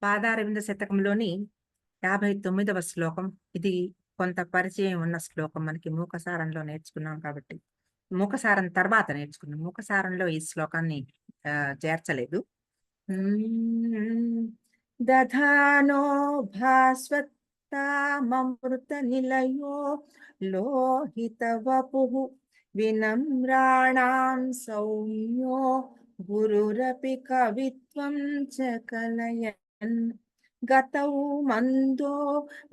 పాదారవింద శతకంలోని 59వ శ్లోకం. ఇది కొంత పరిచయం ఉన్న శ్లోకం. మనకి మూకసారంలో నేర్చుకున్నాం కాబట్టి, మూకసారం తర్వాత నేర్చుకున్నాం. మూకసారంలో ఈ శ్లోకాన్ని చేర్చలేదు. దధానో భాస్వత్తామృత నిలయో లోహిత వపుః వినమ్రాణాం సౌమ్యో గురురపి కవిత్వం చ కలయన్ గతౌ మందో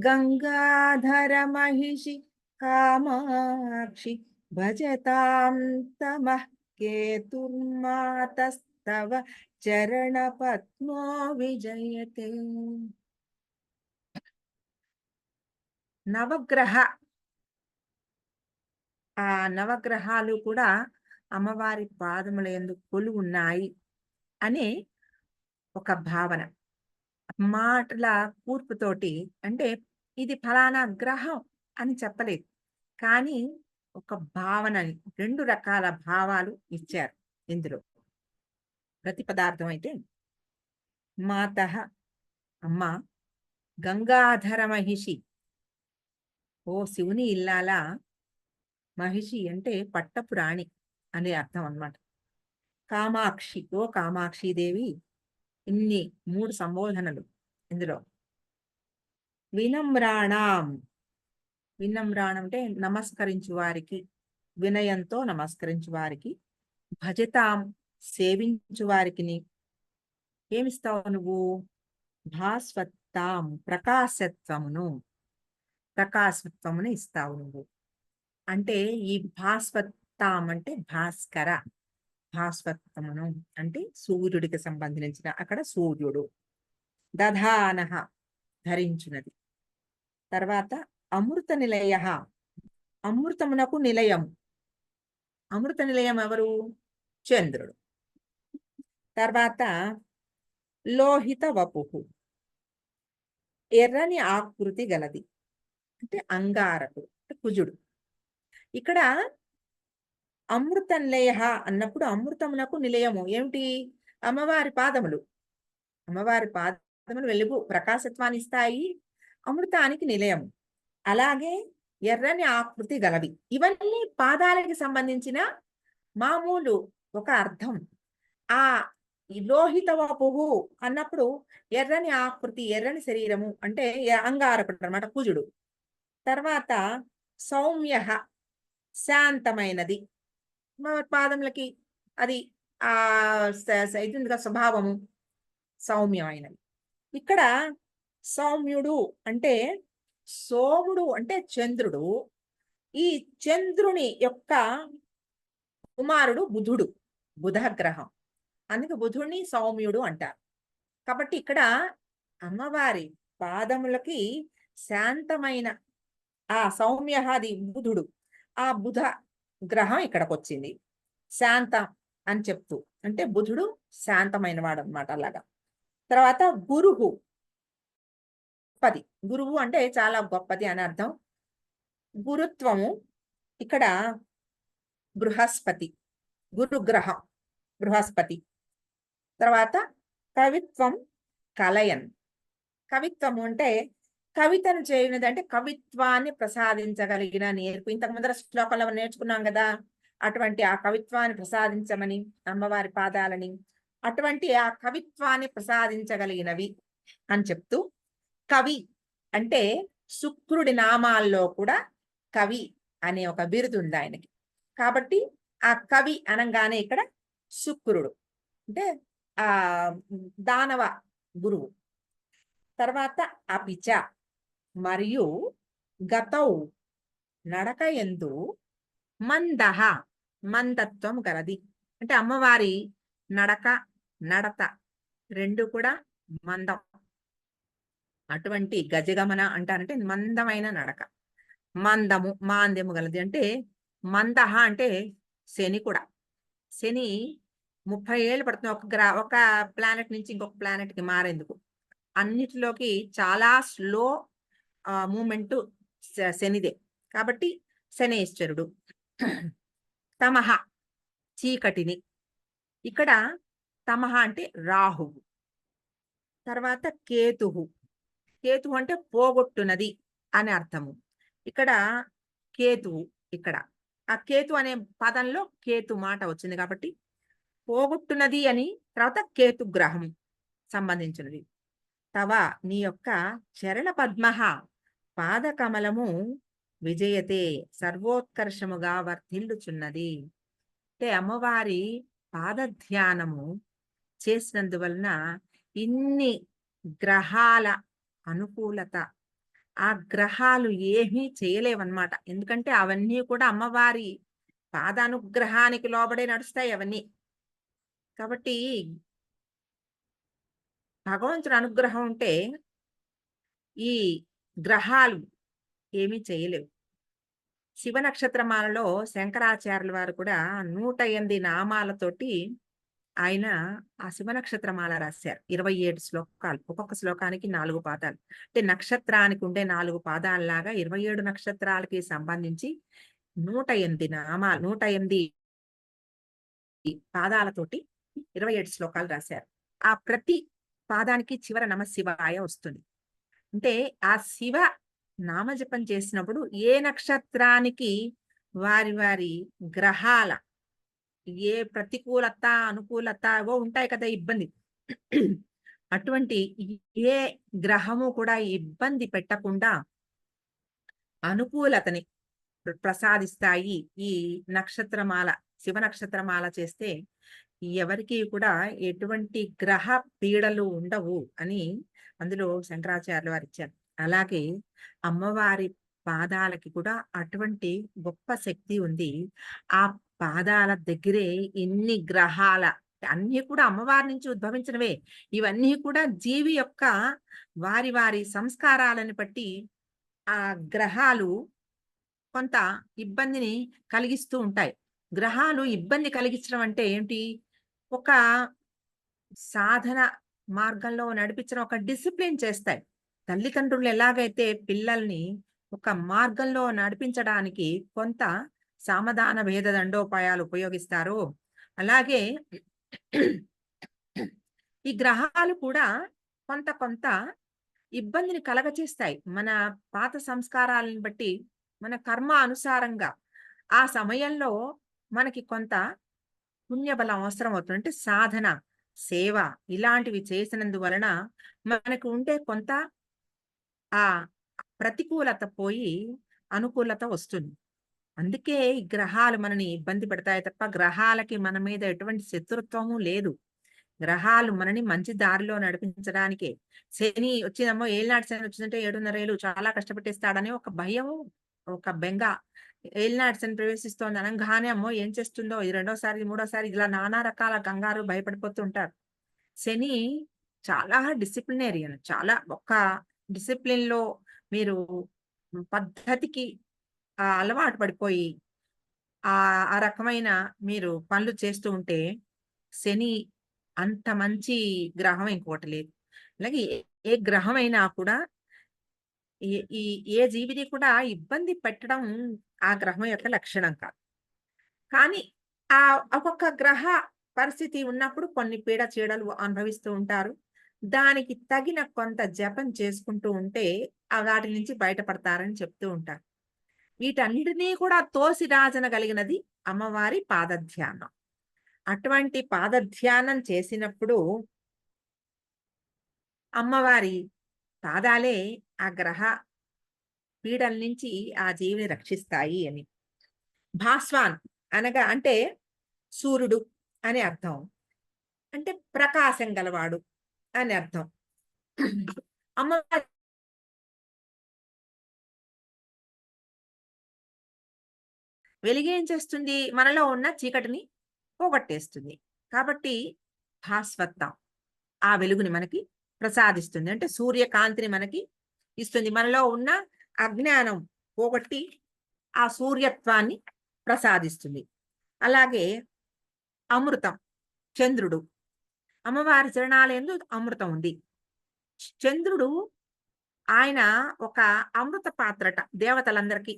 గంగాధర మహిషి కామాక్షి భజతాం తమః కేతుర్మాతస్తవ చరణ పద్మో విజయతే. నవగ్రహ ఆ నవగ్రహాలు కూడా అమ్మవారి పాదముల యందు కొలువు ఉన్నాయి అనే ఒక భావన. మాటల కూర్పుతోటి, అంటే ఇది ఫలానా గ్రహం అని చెప్పలేదు, కానీ ఒక భావనని, రెండు రకాల భావాలు ఇచ్చారు ఇందులో. ప్రతి పదార్థం అయితే మాత అమ్మ, గంగాధర మహిషి ఓ శివుని ఇల్లాల, మహిషి అంటే పట్టపు రాణి అనే అర్థం అన్నమాట. కామాక్షి ఓ కామాక్షిదేవి, ఇన్ని 3 సంబోధనలు ఇందులో. వినమ్రాణం, వినమ్రాణం అంటే నమస్కరించు వారికి, వినయంతో నమస్కరించు వారికి. భజతాం సేవించు వారికి ఏమిస్తావు నువ్వు? భాస్వత్తాం ప్రకాశత్వమును, ప్రకాశత్వమును ఇస్తావు నువ్వు. అంటే ఈ భాస్వత్తాం అంటే భాస్కర, భాస్వత్వమును అంటే సూర్యుడికి సంబంధించిన, అక్కడ సూర్యుడు. దధానః ధరించున్నది. తర్వాత అమృత నిలయ, అమృతమునకు నిలయం. అమృత నిలయం ఎవరు? చంద్రుడు. తర్వాత లోహిత వపుః, ఎర్రని ఆకృతి గలది, అంటే అంగారకుడు, అంటే కుజుడు. ఇక్కడ అమృత నిలయ అన్నప్పుడు అమృతమునకు నిలయము ఏమిటి? అమ్మవారి పాదములు. అమ్మవారి పాదములు వెలుగు ప్రకాశత్వాన్ని ఇస్తాయి, అమృతానికి నిలయం. అలాగే ఎర్రని ఆకృతి గలవి. ఇవన్నీ పాదాలకి సంబంధించిన మామూలు ఒక అర్థం. ఆ లోహిత వపుః అన్నప్పుడు ఎర్రని ఆకృతి, ఎర్రని శరీరము అంటే అంగారకుడు అన్నమాట, కుజుడు. తర్వాత సౌమ్య, శాంతమైనది. పాదములకి అది ఆ ఇదిగా స్వభావము సౌమ్యమైనది. ఇక్కడ సౌమ్యుడు అంటే సోముడు, అంటే చంద్రుడు. ఈ చంద్రుని యొక్క కుమారుడు బుధుడు, బుధ గ్రహం. అందుకే బుధుడిని సౌమ్యుడు అంటారు. కాబట్టి ఇక్కడ అమ్మవారి పాదములకి శాంతమైన ఆ సౌమ్య, అది బుధుడు. ఆ బుధ గ్రహం ఇక్కడికి వచ్చింది శాంతం అని చెప్తూ, అంటే బుధుడు శాంతమైన వాడు అనమాట. అలాగా. తర్వాత గురువు, గొప్పది. గురువు అంటే చాలా గొప్పది అని అర్థం. గురుత్వము ఇక్కడ బృహస్పతి, గురుగ్రహం బృహస్పతి. తర్వాత కవిత్వం కలయన్, కవిత్వము అంటే కవితను చేయనిది, అంటే కవిత్వాన్ని ప్రసాదించగలిగిన నేర్పు. ఇంతకు ముందర శ్లోకంలో నేర్చుకున్నాం కదా, అటువంటి ఆ కవిత్వాన్ని ప్రసాదించమని అమ్మవారి పాదాలని, అటువంటి ఆ కవిత్వాన్ని ప్రసాదించగలిగినవి అని చెప్తూ, కవి అంటే శుక్రుడి నామాల్లో కూడా కవి అనే ఒక బిరుదు ఉంది ఆయనకి. కాబట్టి ఆ కవి అనగానే ఇక్కడ శుక్రుడు అంటే ఆ దానవ గురువు. తర్వాత అపిచ, మరియు గతౌ నడక యందు, మందహ మందత్వం గలది. అంటే అమ్మవారి నడక, నడత రెండు కూడా మందం. అటువంటి గజగమన అంటారంటే మందమైన నడక, మందము మాంద్యము గలది. అంటే మందహ అంటే శని కూడా. శని 30 ఏళ్ళు పడుతుంది ఒక ప్లానెట్ నుంచి ఇంకొక ప్లానెట్ కి మారేందుకు. అన్నిటిలోకి చాలా స్లో మూమెంట్ శనిదే. కాబట్టి శనేశ్వరుడు. తమహ చీకటిని, ఇక్కడ తమహ అంటే రాహువు. తర్వాత కేతుహు. కేతువు అంటే పోగొట్టునది అని అర్థము. ఇక్కడ కేతువు ఇక్కడ. ఆ కేతు అనే పదంలో కేతు మాట వచ్చింది కాబట్టి పోగొట్టునది అని, తర్వాత కేతు గ్రహం సంబంధించినది. తవ నీ యొక్క చరణ పద్మః పాదకమలము విజయతే సర్వోత్కర్షముగా వర్ధిల్లుచున్నది. అంటే అమ్మవారి పాదధ్యానము చేసినందువలన ఇన్ని గ్రహాల అనుకూలత, ఆ గ్రహాలు ఏమీ చేయలేవన్నమాట. ఎందుకంటే అవన్నీ కూడా అమ్మవారి పాదానుగ్రహానికి లోబడే నడుస్తాయి అవన్నీ. కాబట్టి భగవంతుడి అనుగ్రహం ఉంటే ఈ గ్రహాలు ఏమీ చేయలేవు. శివ నక్షత్రమాలలో శంకరాచార్యుల వారు కూడా 108 నామాలతోటి ఆయన ఆ శివ నక్షత్రమాల రాశారు. 27 శ్లోకాలు. ఒక్కొక్క శ్లోకానికి 4 పాదాలు. అంటే నక్షత్రానికి ఉండే 4 పాదాల్లాగా 27 నక్షత్రాలకి సంబంధించి 108 నామాలు, 108 పాదాలతోటి 27 శ్లోకాలు రాశారు. ఆ ప్రతి పాదానికి చివర నమఃశివాయ వస్తుంది. అంటే ఆ శివ నామజపం చేసినప్పుడు ఏ నక్షత్రానికి వారి వారి గ్రహాల ఏ ప్రతికూలత, అనుకూలత ఏవో ఉంటాయి కదా ఇబ్బంది. అటువంటి ఏ గ్రహము కూడా ఇబ్బంది పెట్టకుండా అనుకూలతని ప్రసాదిస్తాయి ఈ నక్షత్రమాల. శివ నక్షత్రమాల చేస్తే ఎవరికీ కూడా ఎటువంటి గ్రహ పీడలు ఉండవు అని అందులో శంకరాచార్యులు వారు ఇచ్చారు. అలాగే అమ్మవారి పాదాలకి కూడా అటువంటి గొప్ప శక్తి ఉంది. ఆ పాదాల దగ్గరే ఎన్ని గ్రహాల అన్నీ కూడా అమ్మవారి నుంచి ఉద్భవించినవే. ఇవన్నీ కూడా జీవి యొక్క వారి వారి సంస్కారాలను బట్టి ఆ గ్రహాలు కొంత ఇబ్బందిని కలిగిస్తూ ఉంటాయి. గ్రహాలు ఇబ్బంది కలిగించడం అంటే ఏంటి? ఒక సాధన మార్గంలో నడిపించడం, ఒక డిసిప్లిన్ చేస్తాయి. తల్లిదండ్రులు ఎలాగైతే పిల్లల్ని ఒక మార్గంలో నడిపించడానికి కొంత సామధాన భేద దండోపాయాలు ఉపయోగిస్తారో, అలాగే ఈ గ్రహాలు కూడా కొంత కొంత ఇబ్బందిని కలగచేస్తాయి. మన పాత సంస్కారాలను బట్టి, మన కర్మ అనుసారంగా ఆ సమయంలో మనకి కొంత పుణ్యబలం అవసరం అవుతుంది. అంటే సాధన, సేవ ఇలాంటివి చేసినందువలన మనకు ఉండే కొంత ఆ ప్రతికూలత పోయి అనుకూలత వస్తుంది. అందుకే ఈ గ్రహాలు మనని ఇబ్బంది పెడతాయి తప్ప గ్రహాలకి మన మీద ఎటువంటి శత్రుత్వము లేదు. గ్రహాలు మనని మంచి దారిలో నడిపించడానికే. శని వచ్చిందమ్మో ఏలినాటి శని వచ్చిందంటే 7.5 ఏళ్ళు చాలా కష్టపెట్టేస్తాడని ఒక భయము, ఒక బెంగ. ఏలినాటి శని ప్రవేశిస్తోంది అనంగానే అమ్మో ఏం చేస్తుందో ఇది రెండోసారి, మూడోసారి ఇలా నానా రకాల కంగారు భయపడిపోతూ ఉంటారు. శని చాలా డిసిప్లినేరియన్. చాలా ఒక డిసిప్లిన్‌లో మీరు పద్ధతికి అలవాటు పడిపోయి ఆ రకమైన మీరు పనులు చేస్తూ ఉంటే శని అంత మంచి గ్రహం ఇంకోటి లేదు. అలాగే ఏ గ్రహమైనా కూడా ఏ ఈ ఏ జీవిని కూడా ఇబ్బంది పెట్టడం ఆ గ్రహం యొక్క లక్షణం కాదు. కానీ ఒక్కొక్క గ్రహ పరిస్థితి ఉన్నప్పుడు కొన్ని పీడ చీడలు అనుభవిస్తూ ఉంటారు. దానికి తగిన కొంత జపం చేసుకుంటూ ఉంటే వాటి నుంచి బయటపడతారని చెప్తూ ఉంటారు. వీటన్నిటినీ కూడా తోసిరాజనగలిగినది అమ్మవారి పాదధ్యానం. అటువంటి పాదధ్యానం చేసినప్పుడు అమ్మవారి పాదాలే ఆ గ్రహ పీడల నుంచి ఆ జీవిని రక్షిస్తాయి అని. భాస్వాన్ అనగా అంటే సూర్యుడు అని అర్థం. అంటే ప్రకాశం గలవాడు అని అర్థం. అమ్మవారి వెలుగేం చేస్తుంది? మనలో ఉన్న చీకటిని పోగొట్టేస్తుంది. కాబట్టి భాస్వత్తం ఆ వెలుగుని మనకి ప్రసాదిస్తుంది. అంటే సూర్యకాంతిని మనకి ఇస్తుంది. మనలో ఉన్న అజ్ఞానం పోగొట్టి ఆ సూర్యత్వాన్ని ప్రసాదిస్తుంది. అలాగే అమృతం, చంద్రుడు. అమ్మవారి చరణాలయందు అమృతం ఉంది. చంద్రుడు ఆయన ఒక అమృత పాత్రట దేవతలందరికీ.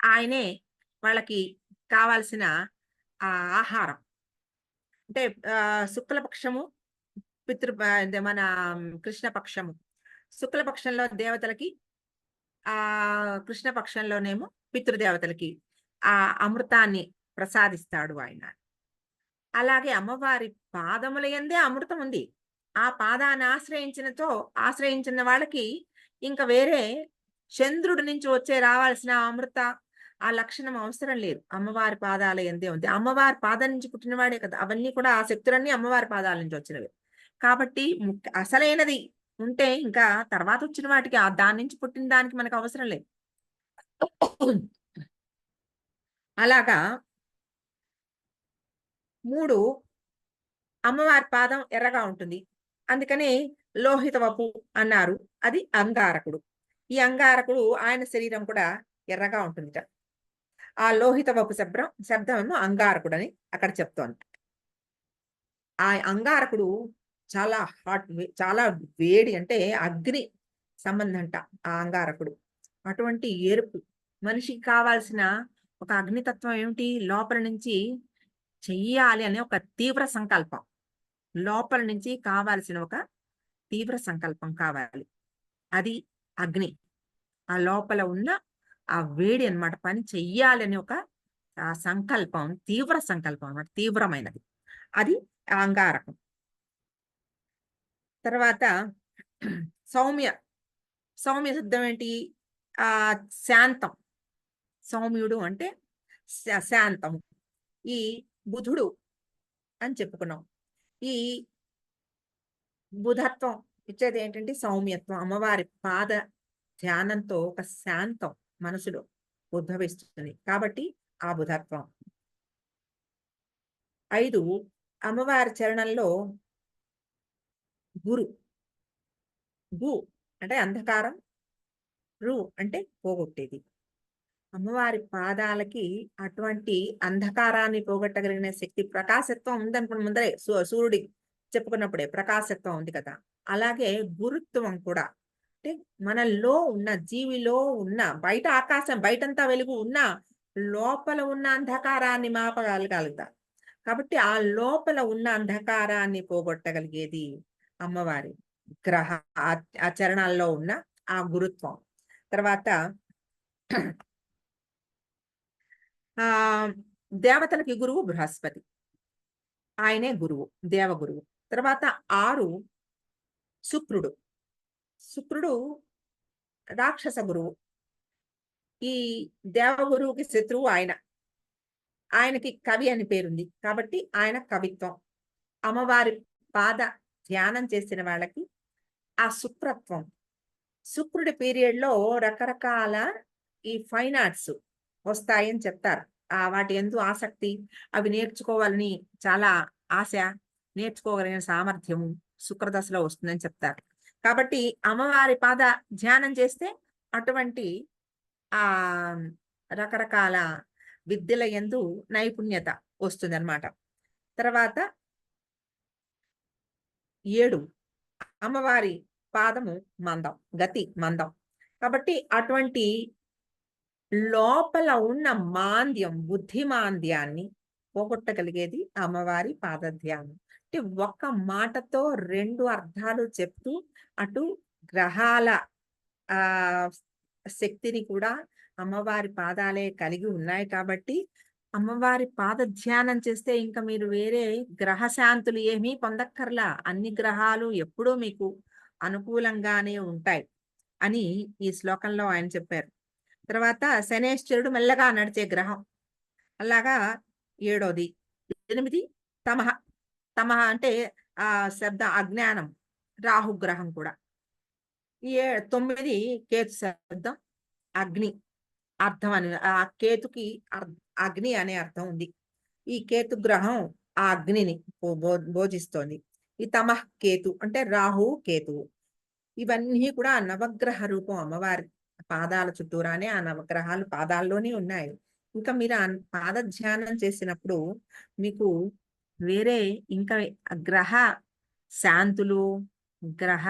ఆయనే వాళ్ళకి కావాల్సిన ఆహారం. అంటే శుక్లపక్షము మన కృష్ణపక్షము. శుక్లపక్షంలో దేవతలకి, కృష్ణపక్షంలోనేమో పితృదేవతలకి ఆ అమృతాన్ని ప్రసాదిస్తాడు ఆయన. అలాగే అమ్మవారి పాదముల యందే అమృతం ఉంది. ఆ పాదాన్ని ఆశ్రయించిన వాళ్ళకి ఇంక వేరే చంద్రుడి నుంచి రావాల్సిన అమృత ఆ లక్షణం అవసరం లేదు. అమ్మవారి పాదాల యందే ఉంది. అమ్మవారి పాదం నుంచి పుట్టినవాడే కదా! అవన్నీ కూడా ఆ శక్తులన్నీ అమ్మవారి పాదాల నుంచి వచ్చినవే. కాబట్టి అసలైనది ఉంటే ఇంకా తర్వాత వచ్చిన వాటికి దాని నుంచి పుట్టిన దానికి మనకు అవసరం లేదు. అలాగా 3 అమ్మవారి పాదం ఎర్రగా ఉంటుంది. అందుకని లోహిత వపు అన్నారు. అది అంగారకుడు. ఈ అంగారకుడు ఆయన శరీరం కూడా ఎర్రగా ఉంటుందిట. ఆ లోహిత వపు శబ్దమేమో అంగారకుడని అక్కడ చెప్తోంది. ఆ అంగారకుడు చాలా చాలా వేడి, అంటే అగ్ని సంబంధంట ఆ అంగారకుడు. అటువంటి ఎరుపు మనిషికి కావాల్సిన ఒక అగ్నితత్వం ఏమిటి? లోపల నుంచి చెయ్యాలి అనే ఒక తీవ్ర సంకల్పం. లోపల నుంచి కావాల్సిన ఒక తీవ్ర సంకల్పం కావాలి. అది అగ్ని. ఆ లోపల ఉన్న ఆ వేడి అన్నమాట. పని చెయ్యాలని ఒక సంకల్పం, తీవ్ర సంకల్పం అన్నమాట. తీవ్రమైనది. అది అంగారకం. తర్వాత సౌమ్య. సౌమ్య శబ్దం ఏంటి? శాంతం. సౌమ్యుడు అంటే శాంతం. ఈ బుధుడు అని చెప్పుకున్నాం. ఈ బుధత్వం ఇచ్చేది ఏంటంటే సౌమ్యత్వం. అమ్మవారి పాద ధ్యానంతో ఒక శాంతం మనసులో ఉద్భవిస్తుంది. కాబట్టి ఆ బుధత్వం. 5 అమ్మవారి చరణంలో గురు. గు అంటే అంధకారం, రు అంటే పోగొట్టేది. అమ్మవారి పాదాలకి అటువంటి అంధకారాన్ని పోగొట్టగలిగిన శక్తి, ప్రకాశత్వం ఉందనుకున్న ముందరే సూర్యుడి చెప్పుకున్నప్పుడే ప్రకాశత్వం ఉంది కదా! అలాగే గురుత్వం కూడా. అంటే మనలో ఉన్న, జీవిలో ఉన్న, బయట ఆకాశం బయటంతా వెలుగు ఉన్నా లోపల ఉన్న అంధకారాన్ని మాపగలగాలిట. కాబట్టి ఆ లోపల ఉన్న అంధకారాన్ని పోగొట్టగలిగేది అమ్మవారి ఆ చరణాల్లో ఉన్న ఆ గురుత్వం. తర్వాత దేవతలకి గురువు బృహస్పతి. ఆయనే గురువు, దేవగురువు. తర్వాత 6 శుక్రుడు. శుక్రుడు రాక్షస గురువు. ఈ దేవగురువుకి శత్రువు ఆయన. ఆయనకి కవి అని పేరుంది. కాబట్టి ఆయన కవిత్వం. అమ్మవారి పాద ధ్యానం చేసిన వాళ్ళకి ఆ శుక్రత్వం. శుక్రుడి పీరియడ్‌లో రకరకాల ఈ ఫైన్ ఆర్ట్స్ వస్తాయని చెప్తారు. వాటి యందు ఆసక్తి, అవి నేర్చుకోవాలని చాలా ఆశ, నేర్చుకోగలిగిన సామర్థ్యము శుక్రదశలో వస్తుందని చెప్తారు. కాబట్టి అమ్మవారి పాద ధ్యానం చేస్తే అటువంటి ఆహ్, రకరకాల విద్యల యందు నైపుణ్యత వస్తుందన్నమాట. తర్వాత 7 అమ్మవారి పాదము మందం, గతి మందం. కాబట్టి అటువంటి లోపల ఉన్న మాంద్యం, బుద్ధి మాంద్యాన్ని పోగొట్టగలిగేది అమ్మవారి పాదధ్యానం. అంటే ఒక్క మాటతో 2 అర్థాలు చెప్తూ అటు గ్రహాల ఆహ్, శక్తిని కూడా అమ్మవారి పాదాలే కలిగి ఉన్నాయి కాబట్టి, అమ్మవారి పాద ధ్యానం చేస్తే ఇంక మీరు వేరే గ్రహ శాంతులు ఏమీ పొందక్కర్లా. అన్ని గ్రహాలు ఎప్పుడూ మీకు అనుకూలంగానే ఉంటాయి అని ఈ శ్లోకంలో ఆయన చెప్పారు. తర్వాత శనేశ్వరుడు మెల్లగా నడిచే గ్రహం. అలాగా 7వది. 8 తమః. తమః అంటే శబ్దం అజ్ఞానం. రాహుగ్రహం కూడా. 9 కేతు శబ్దం అగ్ని. అర్థం అని కేతుకి అగ్ని అనే అర్థం ఉంది. ఈ కేతు గ్రహం ఆ అగ్నిని భోజిస్తోంది. ఈ తమః కేతు అంటే రాహువు, కేతువు. ఇవన్నీ కూడా నవగ్రహ రూపం అమ్మవారి పాదాల చుట్టూరానే ఆ నవగ్రహాలు పాదాల్లోనే ఉన్నాయి. ఇంకా మీరు పాద ధ్యానం చేసినప్పుడు మీకు వేరే ఇంకా గ్రహ శాంతులు, గ్రహ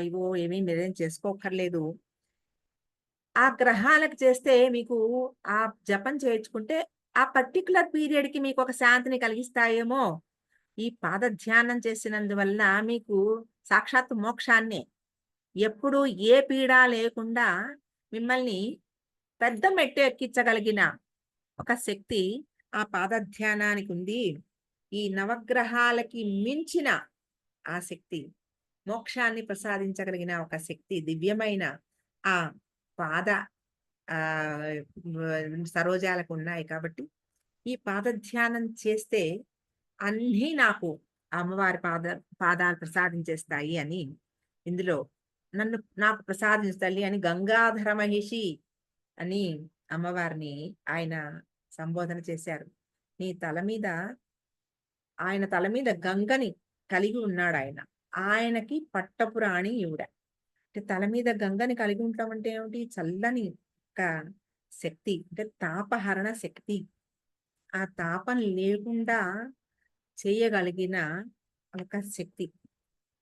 ఇవో ఏమీ మీరేం చేసుకోక్కర్లేదు. ఆ గ్రహాలకు చేస్తే మీకు జపం చేయించుకుంటే ఆ పర్టిక్యులర్ పీరియడ్‌కి మీకు ఒక శాంతిని కలిగిస్తాయేమో ఈ పాదధ్యానం చేసినందువల్ల మీకు సాక్షాత్తు మోక్షాన్నే ఎప్పుడు ఏ పీడ లేకుండా మిమ్మల్ని పెద్ద మెట్టు ఎక్కించగలిగిన ఒక శక్తి ఆ పాదధ్యానానికి ఉంది. ఈ నవగ్రహాలకి మించిన ఆ శక్తి, మోక్షాన్ని ప్రసాదించగలిగిన ఒక శక్తి, దివ్యమైన ఆ పాద సరోజాలకు ఉన్నాయి కాబట్టి, ఈ పాదధ్యానం చేస్తే అన్నీ నాకు అమ్మవారి పాదాలు ప్రసాదించేస్తాయి అని ఇందులో నాకు ప్రసాదించు తల్లి అని గంగాధర మహిషి అని అమ్మవారిని ఆయన సంబోధన చేశారు. నీ తల మీద ఆయన తల మీద గంగని కలిగి ఉన్నాడాయన. ఆయనకి పట్టపురాణి ఈవిడ. అంటే తల మీద గంగని కలిగి ఉండటం అంటే ఏమిటి? చల్లని ఒక శక్తి. అంటే తాపహరణ శక్తి. ఆ తాపం లేకుండా చేయగలిగిన ఒక శక్తి.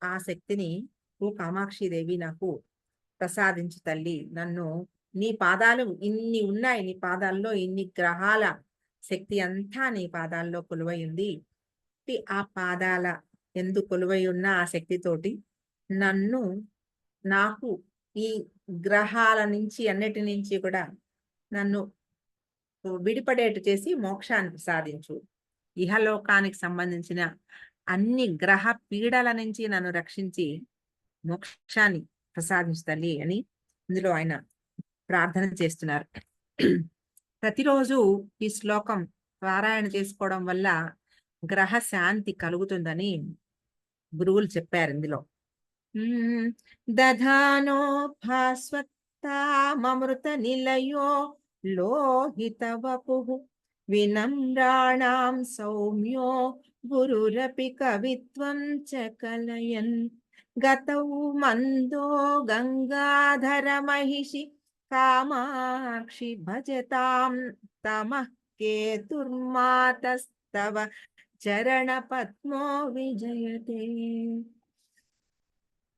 ఆ శక్తిని ఓ కామాక్షి దేవి నాకు ప్రసాదించు తల్లి. నన్ను నీ పాదాలు ఇన్ని ఉన్నాయి. నీ పాదాల్లో ఇన్ని గ్రహాల శక్తి అంతా నీ పాదాల్లో కొలువై ఉంది. ఆ పాదాల యందు కొలువై ఉన్న ఆ శక్తితోటి నన్ను నాకు ఈ గ్రహాల నుంచి అన్నిటి నుంచి కూడా నన్ను విడిపడేట్టు చేసి మోక్షాన్ని ప్రసాదించు. ఇహలోకానికి సంబంధించిన అన్ని గ్రహ పీడల నుంచి నన్ను రక్షించి మోక్షాన్ని ప్రసాదించు తల్లి అని ఇందులో ఆయన ప్రార్థన చేస్తున్నారు. ప్రతిరోజు ఈ శ్లోకం పారాయణ చేసుకోవడం వల్ల గ్రహ శాంతి కలుగుతుందని గురువులు చెప్పారు ఇందులో. దధానో భాస్వత్తామృత నిలయో లోహిత వపుః వినమ్రాణాం సౌమ్యో గురురపి కవిత్వం చ కలయన్ గతౌ మందో గంగాధర మహిషి కామాక్షి భజతాం తమః కేతుర్మాతస్తవ చరణ పద్మో విజయతే.